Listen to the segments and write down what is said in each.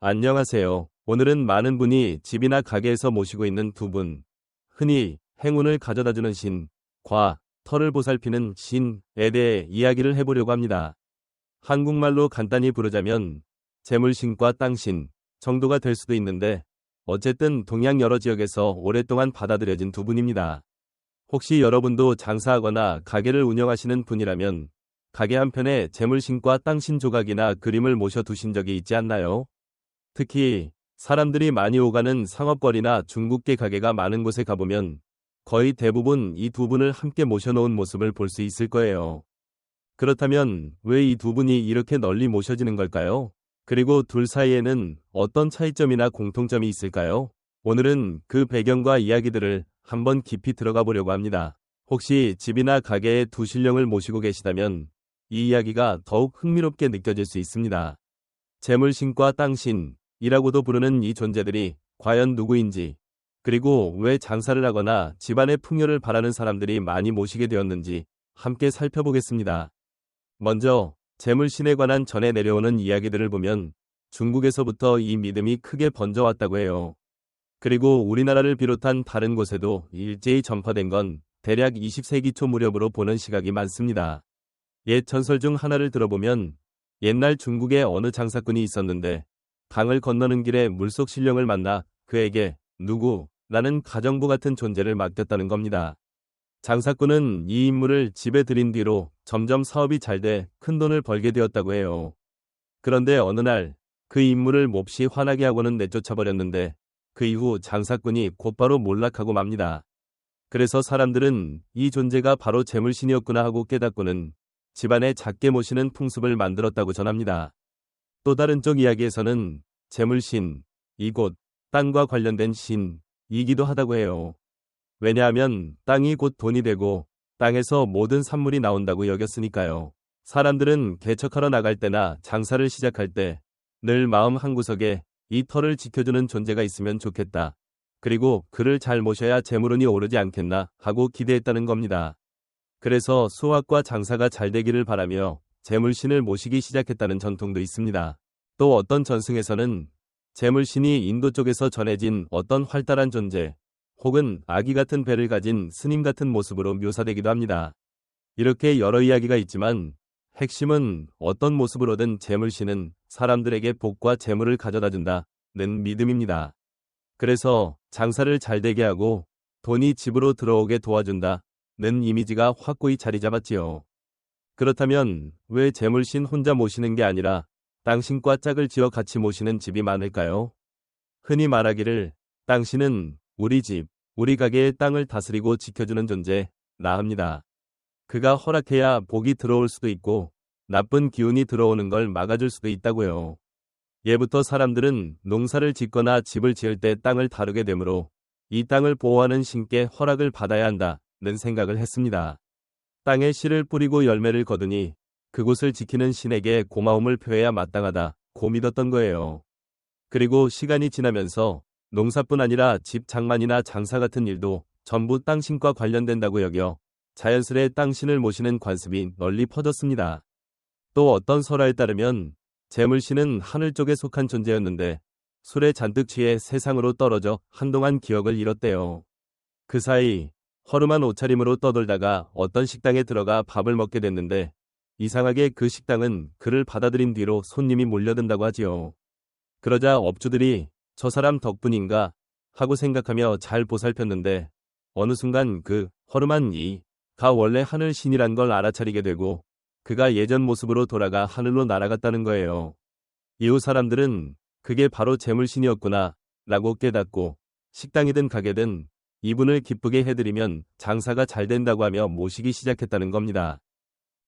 안녕하세요. 오늘은 많은 분이 집이나 가게에서 모시고 있는 두 분, 흔히 행운을 가져다주는 신과 터를 보살피는 신에 대해 이야기를 해보려고 합니다. 한국말로 간단히 부르자면 재물신과 땅신 정도가 될 수도 있는데 어쨌든 동양 여러 지역에서 오랫동안 받아들여진 두 분입니다. 혹시 여러분도 장사하거나 가게를 운영하시는 분이라면 가게 한편에 재물신과 땅신 조각이나 그림을 모셔두신 적이 있지 않나요? 특히 사람들이 많이 오가는 상업거리나 중국계 가게가 많은 곳에 가보면 거의 대부분 이 두 분을 함께 모셔놓은 모습을 볼 수 있을 거예요. 그렇다면 왜 이 두 분이 이렇게 널리 모셔지는 걸까요? 그리고 둘 사이에는 어떤 차이점이나 공통점이 있을까요? 오늘은 그 배경과 이야기들을 한번 깊이 들어가 보려고 합니다. 혹시 집이나 가게에 두 신령을 모시고 계시다면 이 이야기가 더욱 흥미롭게 느껴질 수 있습니다. 재물신과 땅신이라고도 부르는 이 존재들이 과연 누구인지, 그리고 왜 장사를 하거나 집안의 풍요를 바라는 사람들이 많이 모시게 되었는지 함께 살펴보겠습니다. 먼저 재물신에 관한 전해 내려오는 이야기들을 보면 중국에서부터 이 믿음이 크게 번져왔다고 해요. 그리고 우리나라를 비롯한 다른 곳에도 일제히 전파된 건 대략 20세기 초 무렵으로 보는 시각이 많습니다. 옛 전설 중 하나를 들어보면 옛날 중국에 어느 장사꾼이 있었는데 강을 건너는 길에 물속 신령을 만나 그에게 누구라는 가정부 같은 존재를 맡겼다는 겁니다. 장사꾼은 이 인물을 집에 들인 뒤로 점점 사업이 잘 돼 큰돈을 벌게 되었다고 해요. 그런데 어느 날 그 인물을 몹시 화나게 하고는 내쫓아버렸는데 그 이후 장사꾼이 곧바로 몰락하고 맙니다. 그래서 사람들은 이 존재가 바로 재물신이었구나 하고 깨닫고는 집안에 작게 모시는 풍습을 만들었다고 전합니다. 또 다른 쪽 이야기에서는 재물신, 이곳 땅과 관련된 신이기도 하다고 해요. 왜냐하면 땅이 곧 돈이 되고 땅에서 모든 산물이 나온다고 여겼으니까요. 사람들은 개척하러 나갈 때나 장사를 시작할 때 늘 마음 한구석에 이 터를 지켜주는 존재가 있으면 좋겠다. 그리고 그를 잘 모셔야 재물운이 오르지 않겠나 하고 기대했다는 겁니다. 그래서 수확과 장사가 잘 되기를 바라며 재물신을 모시기 시작했다는 전통도 있습니다. 또 어떤 전승에서는 재물신이 인도 쪽에서 전해진 어떤 활달한 존재, 혹은 아기 같은 배를 가진 스님 같은 모습으로 묘사되기도 합니다. 이렇게 여러 이야기가 있지만 핵심은 어떤 모습으로든 재물신은 사람들에게 복과 재물을 가져다 준다는 믿음입니다. 그래서 장사를 잘 되게 하고 돈이 집으로 들어오게 도와준다는 이미지가 확고히 자리 잡았지요. 그렇다면 왜 재물신 혼자 모시는 게 아니라 땅신과 짝을 지어 같이 모시는 집이 많을까요? 흔히 말하기를 땅신은 우리 집, 우리 가게의 땅을 다스리고 지켜주는 존재라 합니다. 그가 허락해야 복이 들어올 수도 있고 나쁜 기운이 들어오는 걸 막아줄 수도 있다고요. 예부터 사람들은 농사를 짓거나 집을 지을 때 땅을 다루게 되므로 이 땅을 보호하는 신께 허락을 받아야 한다는 생각을 했습니다. 땅에 씨를 뿌리고 열매를 거두니 그곳을 지키는 신에게 고마움을 표해야 마땅하다고 믿었던 거예요. 그리고 시간이 지나면서 농사뿐 아니라 집 장만이나 장사 같은 일도 전부 땅신과 관련된다고 여겨 자연스레 땅신을 모시는 관습이 널리 퍼졌습니다. 또 어떤 설화에 따르면 재물신은 하늘 쪽에 속한 존재였는데 술에 잔뜩 취해 세상으로 떨어져 한동안 기억을 잃었대요. 그 사이 허름한 옷차림으로 떠돌다가 어떤 식당에 들어가 밥을 먹게 됐는데 이상하게 그 식당은 그를 받아들인 뒤로 손님이 몰려든다고 하지요. 그러자 업주들이 저 사람 덕분인가 하고 생각하며 잘 보살폈는데 어느 순간 그 허름한 이가 원래 하늘 신이란 걸 알아차리게 되고 그가 예전 모습으로 돌아가 하늘로 날아갔다는 거예요. 이후 사람들은 그게 바로 재물신이었구나 라고 깨닫고 식당이든 가게든 이분을 기쁘게 해드리면 장사가 잘 된다고 하며 모시기 시작했다는 겁니다.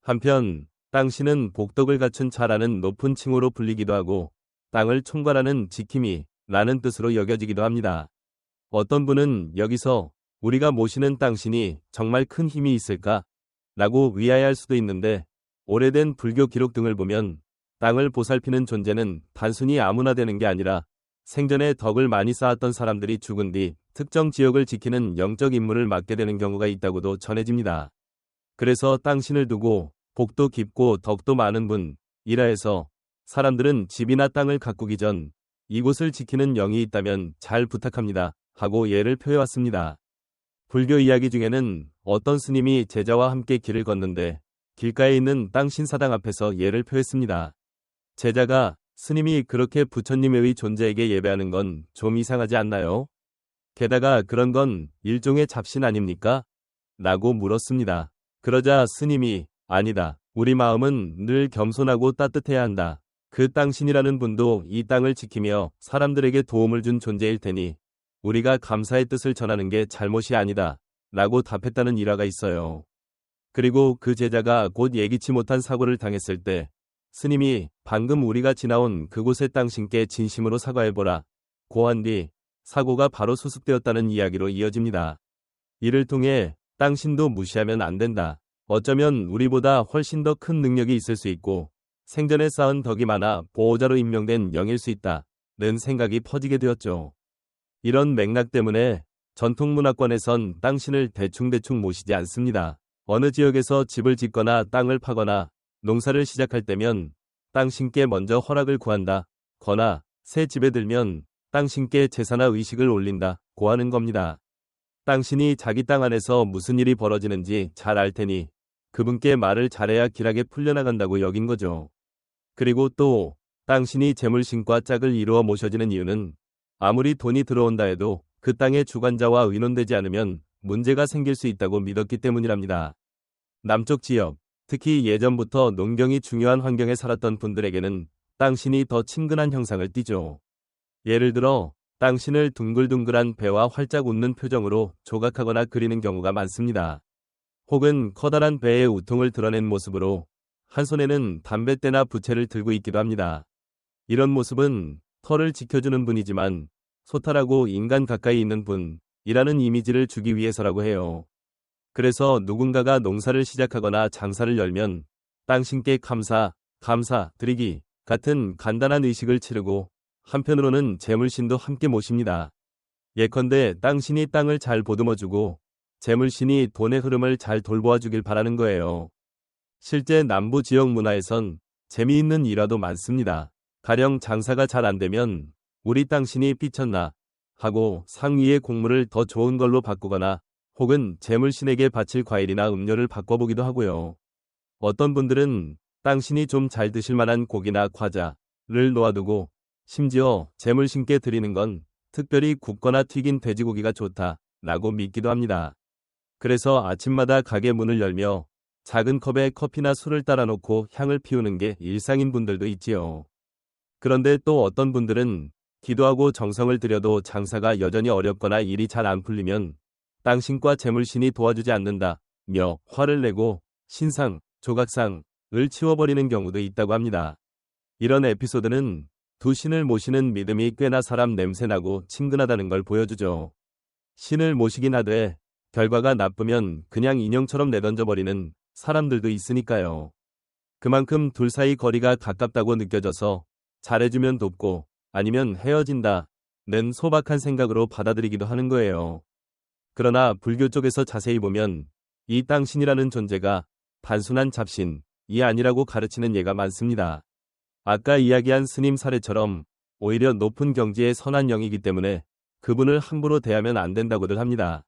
한편 땅신은 복덕을 갖춘 자라는 높은 칭호로 불리기도 하고 땅을 총괄하는 지킴이 라는 뜻으로 여겨지기도 합니다. 어떤 분은 여기서 우리가 모시는 땅신이 정말 큰 힘이 있을까? 라고 위하여할 수도 있는데 오래된 불교 기록 등을 보면 땅을 보살피는 존재는 단순히 아무나 되는 게 아니라 생전에 덕을 많이 쌓았던 사람들이 죽은 뒤 특정 지역을 지키는 영적 임무를 맡게 되는 경우가 있다고도 전해집니다. 그래서 땅신을 두고 복도 깊고 덕도 많은 분이라 해서 사람들은 집이나 땅을 가꾸기 전 이곳을 지키는 영이 있다면 잘 부탁합니다. 하고 예를 표해왔습니다. 불교 이야기 중에는 어떤 스님이 제자와 함께 길을 걷는데 길가에 있는 땅 신사당 앞에서 예를 표했습니다. 제자가 스님이 그렇게 부처님의 존재에게 예배하는 건 좀 이상하지 않나요? 게다가 그런 건 일종의 잡신 아닙니까? 라고 물었습니다. 그러자 스님이 아니다. 우리 마음은 늘 겸손하고 따뜻해야 한다. 그 땅신이라는 분도 이 땅을 지키며 사람들에게 도움을 준 존재일 테니 우리가 감사의 뜻을 전하는 게 잘못이 아니다. 라고 답했다는 일화가 있어요. 그리고 그 제자가 곧 예기치 못한 사고를 당했을 때 스님이 방금 우리가 지나온 그곳의 땅신께 진심으로 사과해보라. 고한 뒤 사고가 바로 수습되었다는 이야기로 이어집니다. 이를 통해 땅신도 무시하면 안 된다. 어쩌면 우리보다 훨씬 더 큰 능력이 있을 수 있고 생전에 쌓은 덕이 많아 보호자로 임명된 영일 수 있다는 생각이 퍼지게 되었죠. 이런 맥락 때문에 전통문화권에선 땅신을 대충대충 모시지 않습니다. 어느 지역에서 집을 짓거나 땅을 파거나 농사를 시작할 때면 땅신께 먼저 허락을 구한다. 거나 새 집에 들면 땅신께 제사나 의식을 올린다고 하는 겁니다. 땅신이 자기 땅 안에서 무슨 일이 벌어지는지 잘 알 테니 그분께 말을 잘해야 길하게 풀려나간다고 여긴 거죠. 그리고 또 땅신이 재물신과 짝을 이루어 모셔지는 이유는 아무리 돈이 들어온다 해도 그 땅의 주관자와 의논되지 않으면 문제가 생길 수 있다고 믿었기 때문이랍니다. 남쪽 지역, 특히 예전부터 농경이 중요한 환경에 살았던 분들에게는 땅신이 더 친근한 형상을 띠죠. 예를 들어 땅신을 둥글둥글한 배와 활짝 웃는 표정으로 조각하거나 그리는 경우가 많습니다. 혹은 커다란 배의 우통을 드러낸 모습으로 한 손에는 담뱃대나 부채를 들고 있기도 합니다. 이런 모습은 터를 지켜주는 분이지만 소탈하고 인간 가까이 있는 분이라는 이미지를 주기 위해서라고 해요. 그래서 누군가가 농사를 시작하거나 장사를 열면 땅신께 감사 드리기 같은 간단한 의식을 치르고 한편으로는 재물신도 함께 모십니다. 예컨대 땅신이 땅을 잘 보듬어주고 재물신이 돈의 흐름을 잘 돌보아주길 바라는 거예요. 실제 남부 지역 문화에선 재미있는 일화도 많습니다. 가령 장사가 잘 안되면 우리 땅신이 삐쳤나 하고 상위의 곡물을 더 좋은 걸로 바꾸거나 혹은 재물신에게 바칠 과일이나 음료를 바꿔보기도 하고요. 어떤 분들은 땅신이 좀 잘 드실 만한 고기나 과자를 놓아두고 심지어 재물신께 드리는 건 특별히 굽거나 튀긴 돼지고기가 좋다라고 믿기도 합니다. 그래서 아침마다 가게 문을 열며 작은 컵에 커피나 술을 따라 놓고 향을 피우는 게 일상인 분들도 있지요. 그런데 또 어떤 분들은 기도하고 정성을 들여도 장사가 여전히 어렵거나 일이 잘 안 풀리면 땅신과 재물신이 도와주지 않는다며 화를 내고 신상, 조각상을 치워버리는 경우도 있다고 합니다. 이런 에피소드는 두 신을 모시는 믿음이 꽤나 사람 냄새나고 친근하다는 걸 보여주죠. 신을 모시긴 하되 결과가 나쁘면 그냥 인형처럼 내던져버리는 사람들도 있으니까요. 그만큼 둘 사이 거리가 가깝다고 느껴져서 잘해주면 돕고 아니면 헤어진다는 소박한 생각으로 받아들이기도 하는 거예요. 그러나 불교 쪽에서 자세히 보면 이 땅신이라는 존재가 단순한 잡신이 아니라고 가르치는 예가 많습니다. 아까 이야기한 스님 사례처럼 오히려 높은 경지의 선한 영이기 때문에 그분을 함부로 대하면 안 된다고들 합니다.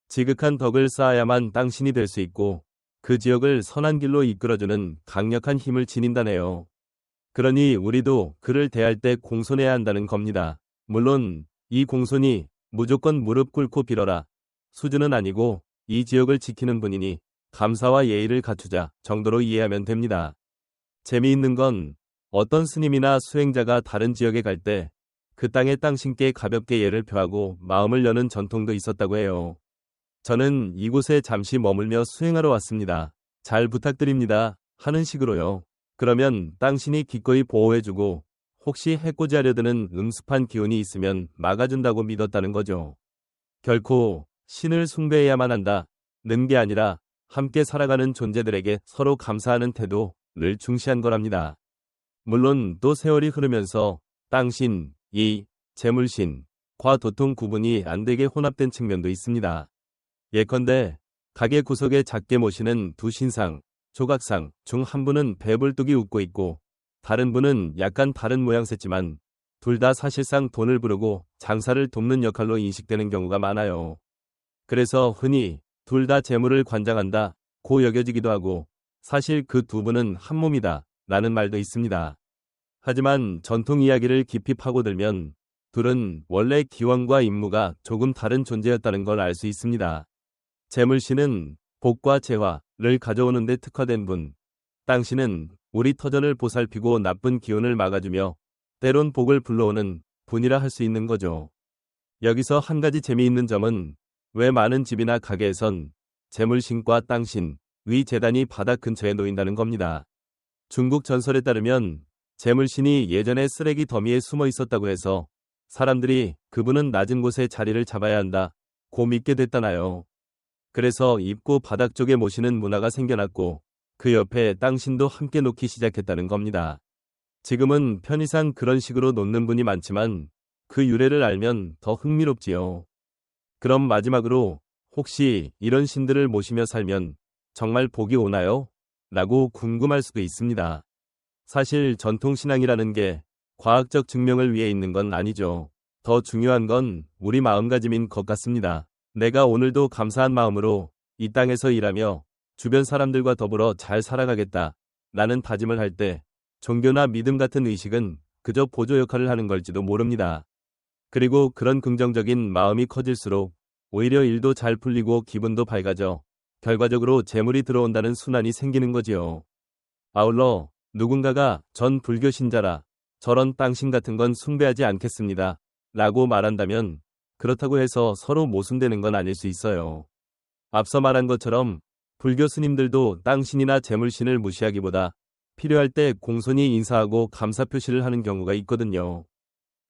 지극한 덕을 쌓아야만 땅신이 될 수 있고 그 지역을 선한 길로 이끌어주는 강력한 힘을 지닌다네요. 그러니 우리도 그를 대할 때 공손해야 한다는 겁니다. 물론 이 공손이 무조건 무릎 꿇고 빌어라 수준은 아니고 이 지역을 지키는 분이니 감사와 예의를 갖추자 정도로 이해하면 됩니다. 재미있는 건 어떤 스님이나 수행자가 다른 지역에 갈 때 그 땅의 땅신께 가볍게 예를 표하고 마음을 여는 전통도 있었다고 해요. 저는 이곳에 잠시 머물며 수행하러 왔습니다. 잘 부탁드립니다. 하는 식으로요. 그러면 땅신이 기꺼이 보호해주고 혹시 해코지 하려드는 음습한 기운이 있으면 막아준다고 믿었다는 거죠. 결코 신을 숭배해야만 한다는 게 아니라 함께 살아가는 존재들에게 서로 감사하는 태도를 중시한 거랍니다. 물론 또 세월이 흐르면서 땅신, 재물신과 도통 구분이 안 되게 혼합된 측면도 있습니다. 예컨대 가게 구석에 작게 모시는 두 신상, 조각상 중 한 분은 배불뚝이 웃고 있고 다른 분은 약간 다른 모양새지만 둘 다 사실상 돈을 부르고 장사를 돕는 역할로 인식되는 경우가 많아요. 그래서 흔히 둘 다 재물을 관장한다 고 여겨지기도 하고 사실 그 두 분은 한 몸이다 라는 말도 있습니다. 하지만 전통 이야기를 깊이 파고들면 둘은 원래 기원과 임무가 조금 다른 존재였다는 걸 알 수 있습니다. 재물신은 복과 재화를 가져오는 데 특화된 분, 땅신은 우리 터전을 보살피고 나쁜 기운을 막아주며 때론 복을 불러오는 분이라 할 수 있는 거죠. 여기서 한 가지 재미있는 점은 왜 많은 집이나 가게에선 재물신과 땅신, 위 재단이 바닥 근처에 놓인다는 겁니다. 중국 전설에 따르면 재물신이 예전에 쓰레기 더미에 숨어 있었다고 해서 사람들이 그분은 낮은 곳에 자리를 잡아야 한다 고 믿게 됐다나요. 그래서 입구 바닥 쪽에 모시는 문화가 생겨났고 그 옆에 땅신도 함께 놓기 시작했다는 겁니다. 지금은 편의상 그런 식으로 놓는 분이 많지만 그 유래를 알면 더 흥미롭지요. 그럼 마지막으로 혹시 이런 신들을 모시며 살면 정말 복이 오나요? 라고 궁금할 수도 있습니다. 사실 전통신앙이라는 게 과학적 증명을 위해 있는 건 아니죠. 더 중요한 건 우리 마음가짐인 것 같습니다. 내가 오늘도 감사한 마음으로 이 땅에서 일하며 주변 사람들과 더불어 잘 살아가겠다 라는 다짐을 할 때 종교나 믿음 같은 의식은 그저 보조 역할을 하는 걸지도 모릅니다. 그리고 그런 긍정적인 마음이 커질수록 오히려 일도 잘 풀리고 기분도 밝아져 결과적으로 재물이 들어온다는 순환이 생기는 거지요. 아울러 누군가가 전 불교 신자라 저런 땅신 같은 건 숭배하지 않겠습니다 라고 말한다면 그렇다고 해서 서로 모순되는 건 아닐 수 있어요. 앞서 말한 것처럼 불교 스님들도 땅신이나 재물신을 무시하기보다 필요할 때 공손히 인사하고 감사 표시를 하는 경우가 있거든요.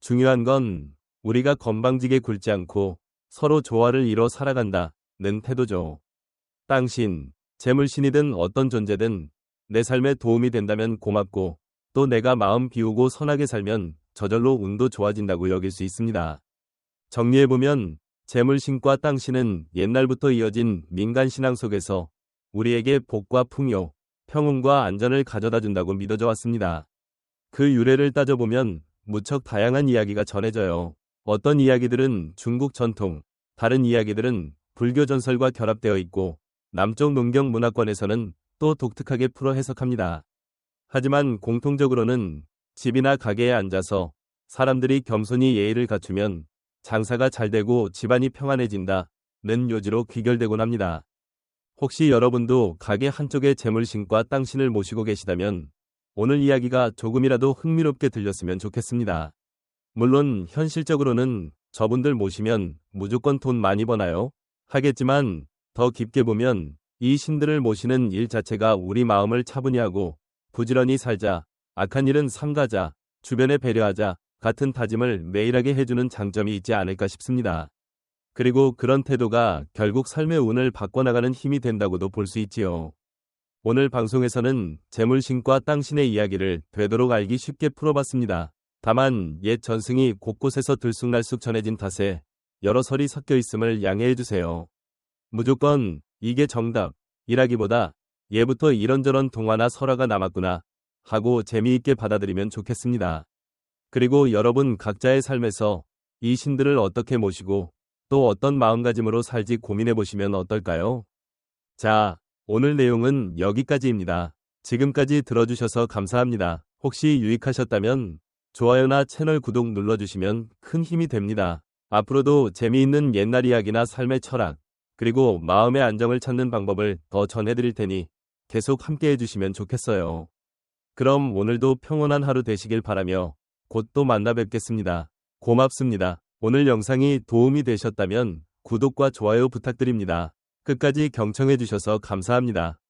중요한 건 우리가 건방지게 굴지 않고 서로 조화를 이뤄 살아간다는 태도죠. 땅신, 재물신이든 어떤 존재든 내 삶에 도움이 된다면 고맙고 또 내가 마음 비우고 선하게 살면 저절로 운도 좋아진다고 여길 수 있습니다. 정리해보면 재물신과 땅신은 옛날부터 이어진 민간신앙 속에서 우리에게 복과 풍요, 평온과 안전을 가져다 준다고 믿어져 왔습니다. 그 유래를 따져보면 무척 다양한 이야기가 전해져요. 어떤 이야기들은 중국 전통, 다른 이야기들은 불교 전설과 결합되어 있고 남쪽 농경 문화권에서는 또 독특하게 풀어 해석합니다. 하지만 공통적으로는 집이나 가게에 앉아서 사람들이 겸손히 예의를 갖추면 장사가 잘 되고 집안이 평안해진다는 요지로 귀결되곤 합니다. 혹시 여러분도 가게 한쪽에 재물신과 땅신을 모시고 계시다면 오늘 이야기가 조금이라도 흥미롭게 들렸으면 좋겠습니다. 물론 현실적으로는 저분들 모시면 무조건 돈 많이 버나요? 하겠지만 더 깊게 보면 이 신들을 모시는 일 자체가 우리 마음을 차분히 하고 부지런히 살자, 악한 일은 삼가자, 주변에 배려하자 같은 다짐을 매일 하게 해주는 장점이 있지 않을까 싶습니다. 그리고 그런 태도가 결국 삶의 운을 바꿔나가는 힘이 된다고도 볼 수 있지요. 오늘 방송에서는 재물신과 땅신의 이야기를 되도록 알기 쉽게 풀어봤습니다. 다만 옛 전승이 곳곳에서 들쑥날쑥 전해진 탓에 여러 설이 섞여 있음을 양해해주세요. 무조건 이게 정답이라기보다 예부터 이런저런 동화나 설화가 남았구나 하고 재미있게 받아들이면 좋겠습니다. 그리고 여러분 각자의 삶에서 이 신들을 어떻게 모시고 또 어떤 마음가짐으로 살지 고민해보시면 어떨까요? 자, 오늘 내용은 여기까지입니다. 지금까지 들어주셔서 감사합니다. 혹시 유익하셨다면 좋아요나 채널 구독 눌러주시면 큰 힘이 됩니다. 앞으로도 재미있는 옛날 이야기나 삶의 철학, 그리고 마음의 안정을 찾는 방법을 더 전해드릴 테니 계속 함께 해주시면 좋겠어요. 그럼 오늘도 평온한 하루 되시길 바라며 곧 또 만나 뵙겠습니다. 고맙습니다. 오늘 영상이 도움이 되셨다면 구독과 좋아요 부탁드립니다. 끝까지 경청해주셔서 감사합니다.